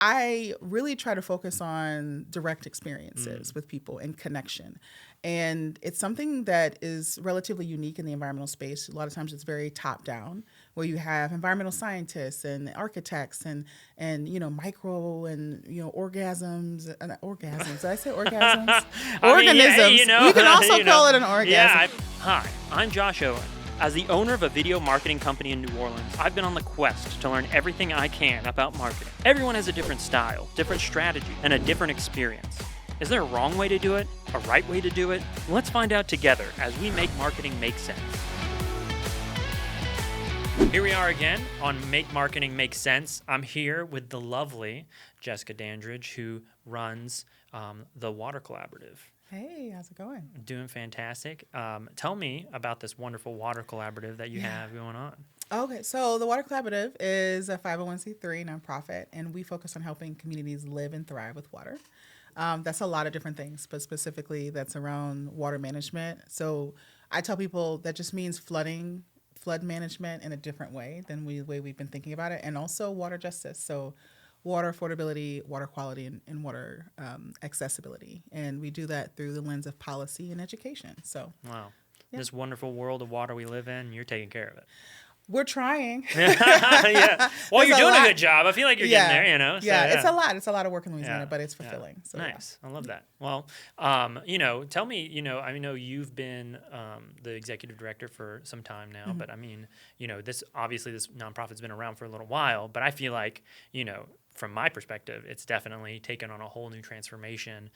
I really try to focus on direct experiences with people and connection. And it's something that is relatively unique in the environmental space. A lot of times it's very top down, where you have environmental scientists and architects and micro and orgasms. Orgasms. Did I say orgasms? Organisms. You can also call it an orgasm. Yeah. Hi, I'm Josh Owen. As the owner of a video marketing company in New Orleans, I've been on the quest to learn everything I can about marketing. Everyone has a different style, different strategy, and a different experience. Is there a wrong way to do it? A right way to do it? Let's find out together as we make marketing make sense. Here we are again on Make Marketing Make Sense. I'm here with the lovely Jessica Dandridge, who runs the Water Collaborative. Hey, how's it going? Doing fantastic. Tell me about this wonderful water collaborative that you have going on. Okay, so the Water Collaborative is a 501c3 nonprofit, and we focus on helping communities live and thrive with water. That's a lot of different things, but specifically that's around water management. So I tell people that just means flood management in a different way than the way we've been thinking about it, and also water justice. So water affordability, water quality, and water accessibility. And we do that through the lens of policy and education. So, wow. Yeah. This wonderful world of water we live in, you're taking care of it. We're trying. Yeah. Well, you're doing a good job. I feel like you're getting there, So, yeah, it's a lot. It's a lot of work in Louisiana, but it's fulfilling. Yeah. So, nice. I love that. Well, tell me, I know you've been the executive director for some time now, but I mean, this nonprofit's been around for a little while, but I feel like, from my perspective, it's definitely taken on a whole new transformation,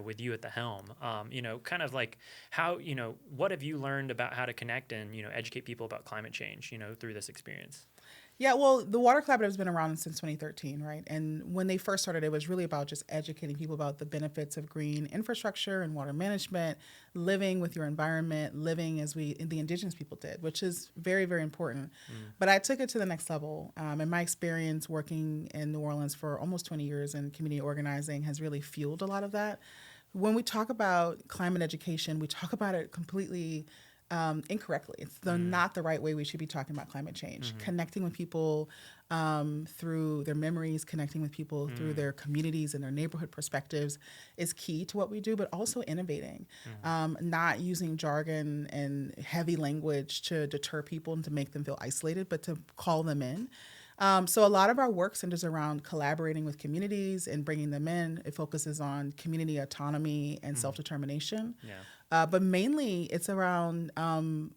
with you at the helm. Kind of like how, what have you learned about how to connect and, educate people about climate change, through this experience? Yeah, well, the Water Collaborative has been around since 2013, right? And when they first started, it was really about just educating people about the benefits of green infrastructure and water management, living with your environment, living as the indigenous people did, which is very, very important. But I took it to the next level. And my experience working in New Orleans for almost 20 years in community organizing has really fueled a lot of that. When we talk about climate education, we talk about it completely incorrectly. It's not the right way we should be talking about climate change. Connecting with people through their memories, connecting with people through their communities and their neighborhood perspectives is key to what we do, but also innovating, not using jargon and heavy language to deter people and to make them feel isolated, but to call them in. So a lot of our work centers around collaborating with communities and bringing them in. It focuses on community autonomy and self-determination. Yeah. But mainly it's around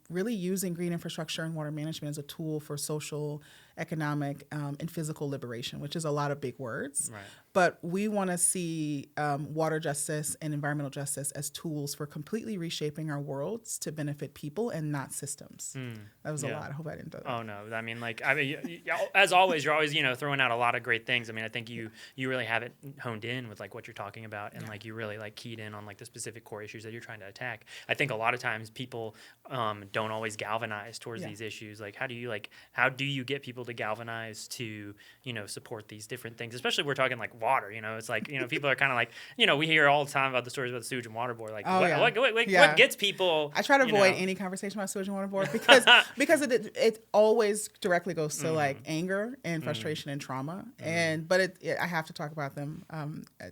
really using green infrastructure and water management as a tool for social, economic, and physical liberation, which is a lot of big words. Right. But we want to see water justice and environmental justice as tools for completely reshaping our worlds to benefit people and not systems. That was a lot. I hope I didn't do that. Oh, no. As always, you're always, throwing out a lot of great things. I mean, I think you really have it honed in with what you're talking about, and you really keyed in on the specific core issues that you're trying to attack. I think a lot of times people don't always galvanize towards these issues. How do you get people to galvanize to, support these different things, especially we're talking water, it's people are kind of we hear all the time about the stories about the sewage and water board. What gets people? I try to avoid any conversation about sewage and water board because it always directly goes to anger and frustration and trauma. But I have to talk about them.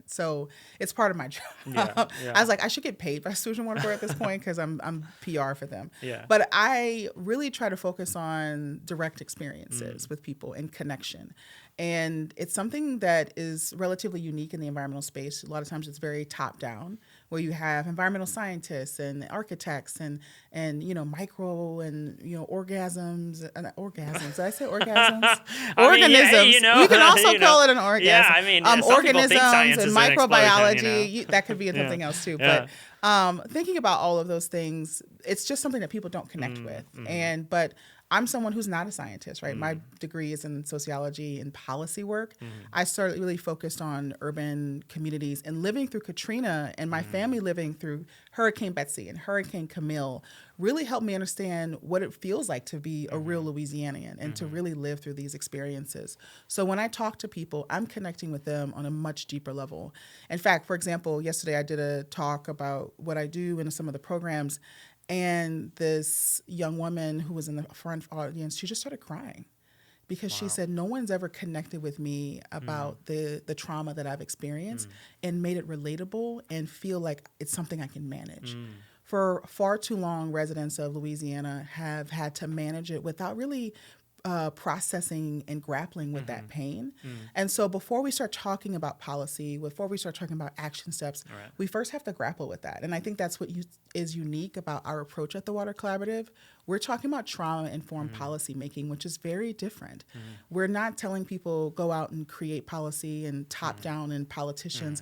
So it's part of my job. Yeah. I was I should get paid by sewage and water board at this point because I'm PR for them. Yeah. But I really try to focus on direct experiences with people and connection. And it's something that is relatively unique in the environmental space. A lot of times it's very top down, where you have environmental scientists and architects and micro and orgasms. Orgasms. Did I say orgasms? Organisms. You can also call it an orgasm. Yeah, I mean, organisms and microbiology. That could be something else too. Yeah. But thinking about all of those things, it's just something that people don't connect with. But I'm someone who's not a scientist, right? My degree is in sociology and policy work. I started really focused on urban communities and living through Katrina and my family living through Hurricane Betsy and Hurricane Camille really helped me understand what it feels like to be a real Louisianian and to really live through these experiences. So when I talk to people, I'm connecting with them on a much deeper level. In fact, for example, yesterday I did a talk about what I do in some of the programs. And this young woman who was in the front audience, she just started crying because she Wow. said no one's ever connected with me about the trauma that I've experienced and made it relatable and feel like it's something I can manage. For far too long, residents of Louisiana have had to manage it without really processing and grappling with that pain. And so before we start talking about policy, before we start talking about action steps, Right. we first have to grapple with that. And I think that's what is unique about our approach at the Water Collaborative. We're talking about trauma-informed policy making, which is very different. We're not telling people go out and create policy and top down and politicians.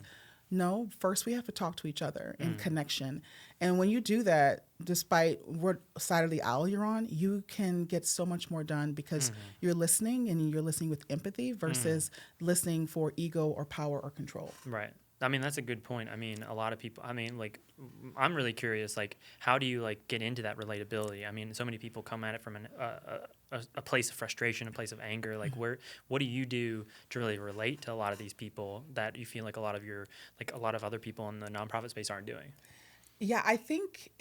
No, first we have to talk to each other in connection. And when you do that, despite what side of the aisle you're on, you can get so much more done because you're listening and you're listening with empathy versus listening for ego or power or control. Right. I mean, that's a good point. I mean, a lot of people, I mean, like, I'm really curious, like, how do you, like, get into that relatability? I mean, so many people come at it from a place of frustration, a place of anger. Like, what do you do to really relate to a lot of these people that you feel like a lot of other people in the nonprofit space aren't doing? Yeah, I think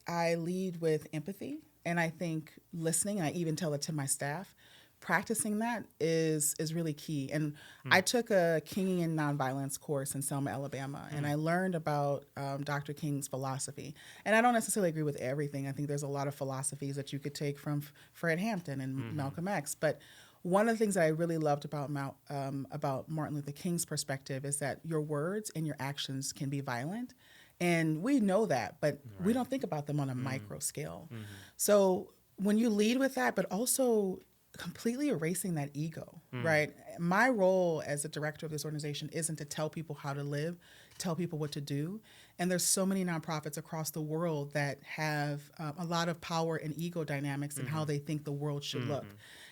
I lead with empathy, and I think listening, and I even tell it to my staff, practicing that is really key. And I took a King in Nonviolence course in Selma, Alabama, and I learned about Dr. King's philosophy. And I don't necessarily agree with everything. I think there's a lot of philosophies that you could take from Fred Hampton and Malcolm X. But one of the things that I really loved about Martin Luther King's perspective is that your words and your actions can be violent. And we know that, but we don't think about them on a micro scale. So when you lead with that, but also completely erasing that ego, right? My role as a director of this organization isn't to tell people how to live, tell people what to do. And there's so many nonprofits across the world that have a lot of power and ego dynamics in how they think the world should look.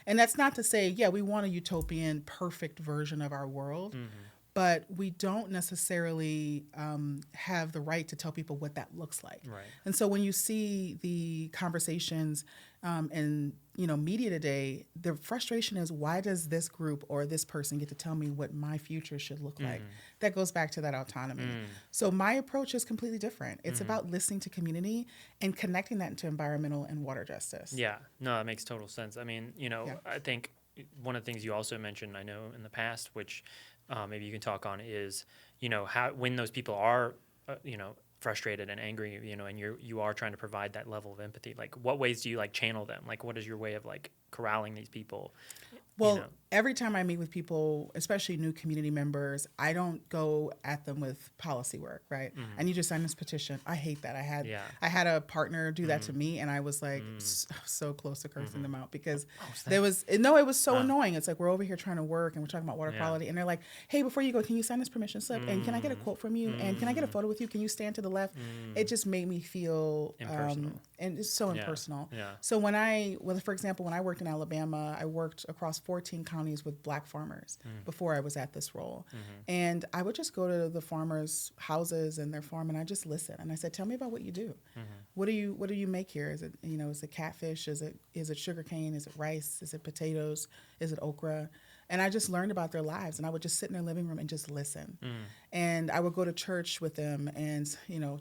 And that's not to say, yeah, we want a utopian, perfect version of our world. But we don't necessarily have the right to tell people what that looks like. Right. And so when you see the conversations in media today, the frustration is, why does this group or this person get to tell me what my future should look like? That goes back to that autonomy. So my approach is completely different. It's about listening to community and connecting that into environmental and water justice. Yeah, no, that makes total sense. I mean, I think one of the things you also mentioned, I know in the past, which maybe you can talk on, is how when those people are frustrated and angry, and you are trying to provide that level of empathy, like what ways do you like channel them? Like what is your way of like corralling these people? Well, every time I meet with people, especially new community members, I don't go at them with policy work, right? I need you to sign this petition. I hate that. I had a partner do that to me, and I was like so close to cursing them out because it was so annoying. It's like, we're over here trying to work and we're talking about water quality, and they're like, hey, before you go, can you sign this permission slip? And can I get a quote from you? And can I get a photo with you? Can you stand to the left? It just made me feel impersonal. And it's so impersonal. Yeah. So for example, when I worked in Alabama, I worked across 14 counties with Black farmers before I was at this role. And I would just go to the farmers' houses and their farm, and I just listen. And I said, tell me about what you do. What do you make here? Is it, is it catfish? Is it sugarcane? Is it rice? Is it potatoes? Is it okra? And I just learned about their lives, and I would just sit in their living room and just listen. And I would go to church with them, and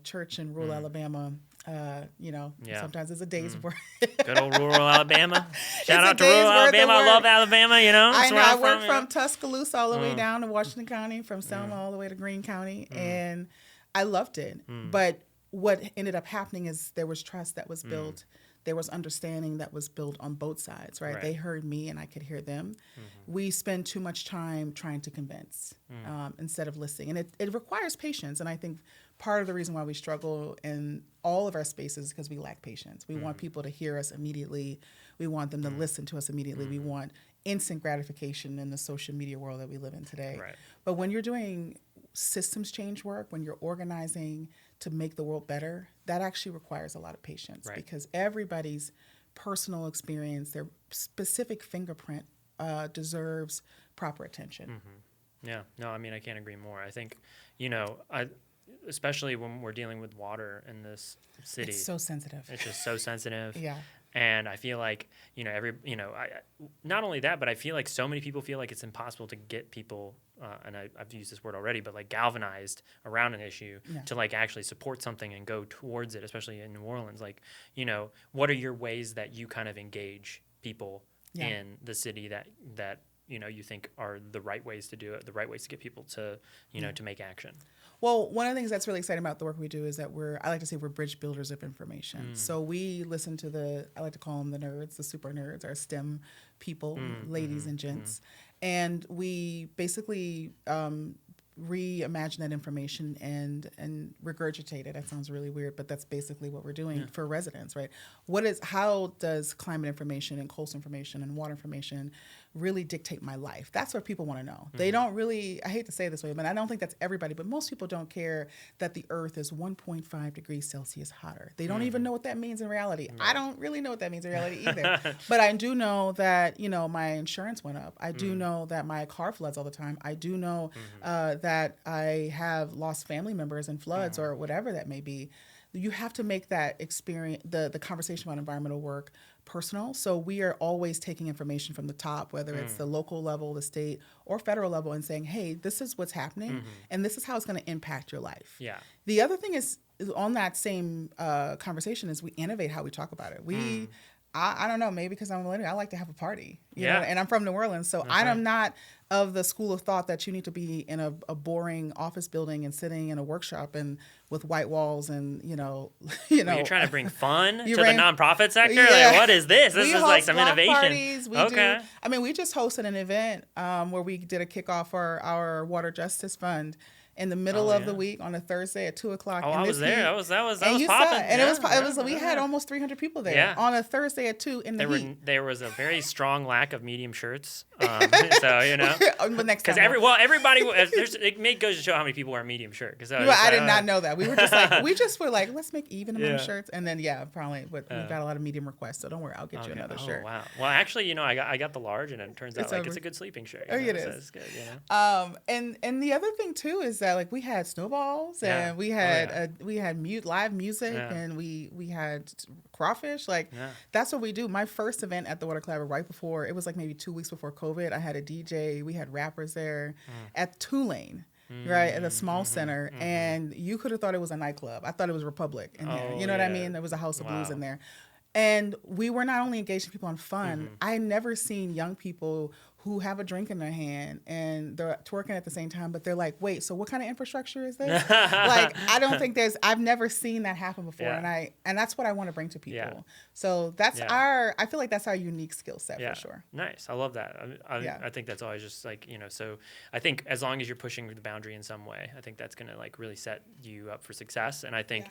church in rural Alabama, sometimes it's a day's work. Good old rural Alabama. Shout out to rural Alabama. I love Alabama. I worked from Tuscaloosa all the way down to Washington County, from Selma all the way to Greene County, and I loved it. But what ended up happening is there was trust that was built. There was understanding that was built on both sides, right? They heard me and I could hear them. We spend too much time trying to convince instead of listening. And it requires patience. And I think part of the reason why we struggle in all of our spaces is because we lack patience. We want people to hear us immediately. We want them to listen to us immediately. We want instant gratification in the social media world that we live in today. Right. But when you're doing systems change work, when you're organizing to make the world better, that actually requires a lot of patience because everybody's personal experience, their specific fingerprint deserves proper attention. Yeah, no, I mean, I can't agree more. I think, especially when we're dealing with water in this city. It's so sensitive. It's just so sensitive. Yeah. And I feel like, not only that, but I feel like so many people feel like it's impossible to get people, and I've used this word already, but like galvanized around an issue to like actually support something and go towards it, especially in New Orleans. Like, what are your ways that you kind of engage people Yeah. in the city that you think are the right ways to do it, the right ways to get people to to make action. Well, one of the things that's really exciting about the work we do is that I like to say we're bridge builders of information. So we listen to I like to call them the nerds, the super nerds, our STEM people, ladies and gents. And we basically reimagine that information and regurgitate it. That sounds really weird, but that's basically what we're doing for residents, right? How does climate information and coastal information and water information really dictate my life? That's what people want to know. They don't really, I hate to say it this way, but I don't think that's everybody, but most people don't care that the earth is 1.5 degrees Celsius hotter. They don't even know what that means in reality. I don't really know what that means in reality either. But I do know that, my insurance went up. I do know that my car floods all the time. I do know that I have lost family members in floods or whatever that may be. You have to make that experience, the conversation about environmental work, personal. So we are always taking information from the top, whether it's the local level, the state, or federal level, and saying, hey, this is what's happening, and this is how it's going to impact your life. Yeah. The other thing is on that same conversation is we innovate how we talk about it. I don't know, maybe because I'm a millennial, I like to have a party, you know, and I'm from New Orleans, so I'm not of the school of thought that you need to be in a boring office building and sitting in a workshop and with white walls and Well, you're trying to bring fun to the nonprofit sector. Yeah. Like, what is this? This we is like some block innovation. Parties. We just hosted an event where we did a kickoff for our Water Justice Fund in the middle of the week on a Thursday at 2:00. Oh, I was there. That was popping. And it was we had almost 300 people there on a Thursday at 2 in the heat. There was a very strong lack of medium shirts. So But next time, everybody it goes to show how many people wear a medium shirt. I did not know that. We were like, let's make even amount of shirts, and then probably. But we've got a lot of medium requests, so don't worry, I'll get you another shirt. Wow. Well, actually, I got the large, and it turns out it's a good sleeping shirt. It is. It's good. And the other thing too is that we had snowballs and we had live music and we had crawfish. That's what we do. My first event at the Water Collaborative, right before, it was like maybe 2 weeks before COVID, I had a DJ, we had rappers there at Tulane. Right, at a small center, and you could have thought it was a nightclub. I thought it was Republic in there. You know what I mean? There was a House of Blues in there. And we were not only engaging people on fun, I had never seen young people who have a drink in their hand and they're twerking at the same time, but they're like, wait, so what kind of infrastructure is this? I've never seen that happen before. And that's what I want to bring to people. Yeah. So I feel like that's our unique skill set for sure. Nice. I love that. I think that's always just so I think as long as you're pushing the boundary in some way, I think that's going to really set you up for success. And I think,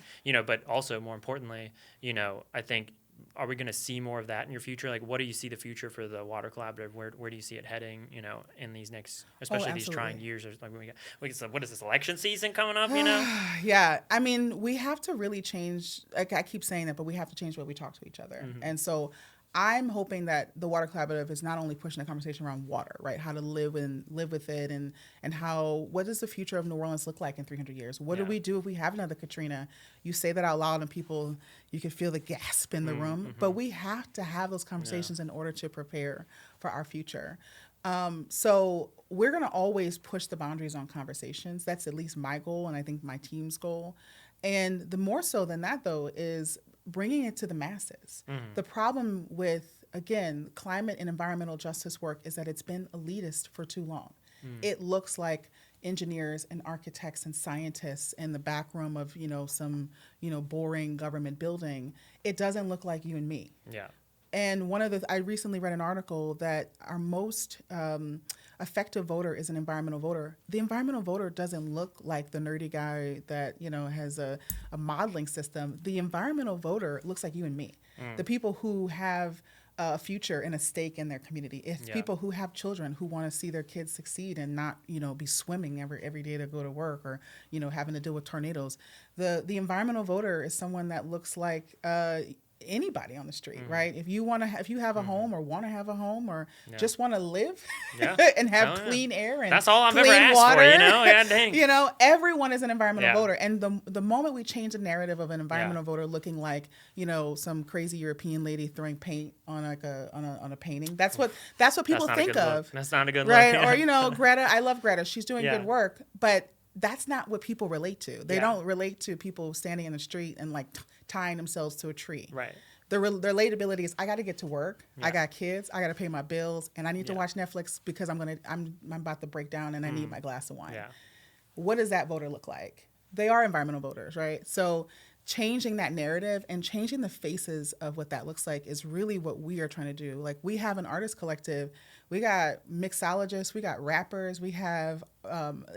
but also more importantly, I think, are we going to see more of that in your future? Like, what do you see the future for the Water Collaborative? Where do you see it heading? In these next, especially these trying years. What is this election season coming up? Yeah, I mean, we have to really change. Like I keep saying that, but we have to change the way we talk to each other. And so, I'm hoping that the Water Collaborative is not only pushing a conversation around water, right? How to live with it, and what does the future of New Orleans look like in 300 years? What do we do if we have another Katrina? You say that out loud, and people, you can feel the gasp in the room. But we have to have those conversations in order to prepare for our future. So we're going to always push the boundaries on conversations. That's at least my goal, and I think my team's goal. And the more so than that, though, is bringing it to the masses. The problem with, again, climate and environmental justice work is that it's been elitist for too long. It looks like engineers and architects and scientists in the back room of, some, boring government building. It doesn't look like you and me. Yeah. And I recently read an article that our most effective voter is an environmental voter. The environmental voter doesn't look like the nerdy guy that, has a modeling system. The environmental voter looks like you and me. The people who have a future and a stake in their community. It's people who have children who want to see their kids succeed and not, be swimming every day to go to work or, having to deal with tornadoes. The environmental voter is someone that looks like anybody on the street, right? If you have a home or want to have a home or just want to live and have clean air and that's all I've clean ever asked water, for, Yeah, dang. Everyone is an environmental voter. And the moment we change the narrative of an environmental voter looking like, some crazy European lady throwing paint on on a painting, that's what people think of. That's not a good right? look. Or Greta, I love Greta. She's doing good work, but that's not what people relate to. They don't relate to people standing in the street and tying themselves to a tree. Right. The relatability is I got to get to work. Yeah. I got kids. I got to pay my bills, and I need to watch Netflix because I'm about to break down and I need my glass of wine. Yeah. What does that voter look like? They are environmental voters, right? So changing that narrative and changing the faces of what that looks like is really what we are trying to do. Like, we have an artist collective. We got mixologists, we got rappers, we have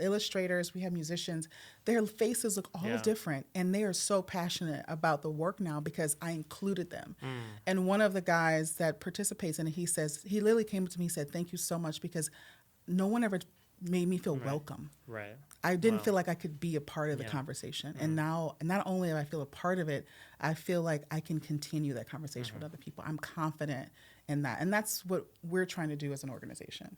illustrators, we have musicians. Their faces look all different, and they are so passionate about the work now because I included them. And one of the guys that participates in it, he says, he literally came to me and said, thank you so much, because no one ever made me feel welcome. Right. I didn't feel like I could be a part of the conversation. And now, not only do I feel a part of it, I feel like I can continue that conversation with other people. I'm confident in that. And that's what we're trying to do as an organization.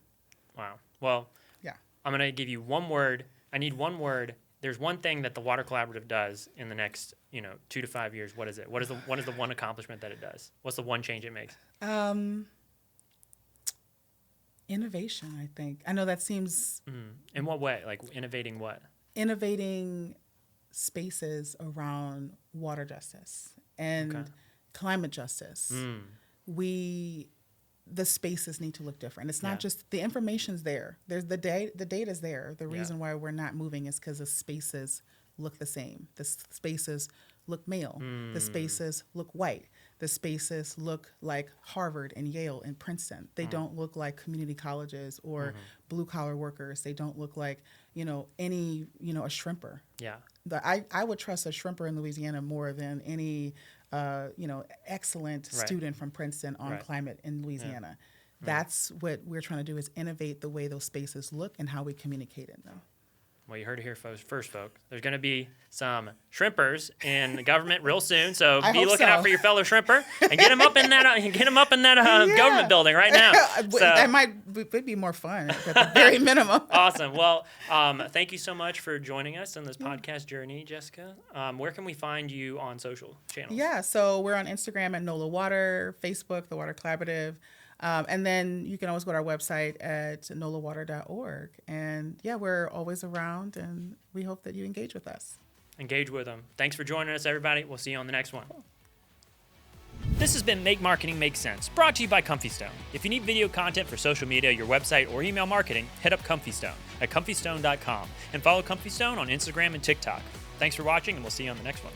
Wow. Well, yeah. I'm going to give you one word. I need one word. There's one thing that the Water Collaborative does in the next, 2 to 5 years. What is it? What is the one accomplishment that it does? What's the one change it makes? Innovation, I think. I know that seems... In what way? Like, innovating what? Innovating spaces around water justice and climate justice. The spaces need to look different. It's not just... The information's there. There's the data's there. The reason why we're not moving is because the spaces look the same. The spaces look male. The spaces look white. The spaces look like Harvard and Yale and Princeton. They don't look like community colleges or blue-collar workers. They don't look like, any, a shrimper. Yeah. I would trust a shrimper in Louisiana more than any, excellent student from Princeton on climate in Louisiana. That's what we're trying to do, is innovate the way those spaces look and how we communicate in them. Well, you heard it here first, folks. There's going to be some shrimpers in the government real soon, so be looking out for your fellow shrimper and get them up in that government building right now. That would be more fun at the very minimum. Awesome. Well, thank you so much for joining us on this podcast journey, Jessica. Where can we find you on social channels? Yeah, so we're on Instagram at NOLA Water, Facebook, The Water Collaborative. And then you can always go to our website at nolawater.org. And we're always around, and we hope that you engage with us. Engage with them. Thanks for joining us, everybody. We'll see you on the next one. This has been Make Marketing Make Sense, brought to you by Comfystone. If you need video content for social media, your website, or email marketing, hit up Comfystone at comfystone.com and follow Comfystone on Instagram and TikTok. Thanks for watching, and we'll see you on the next one.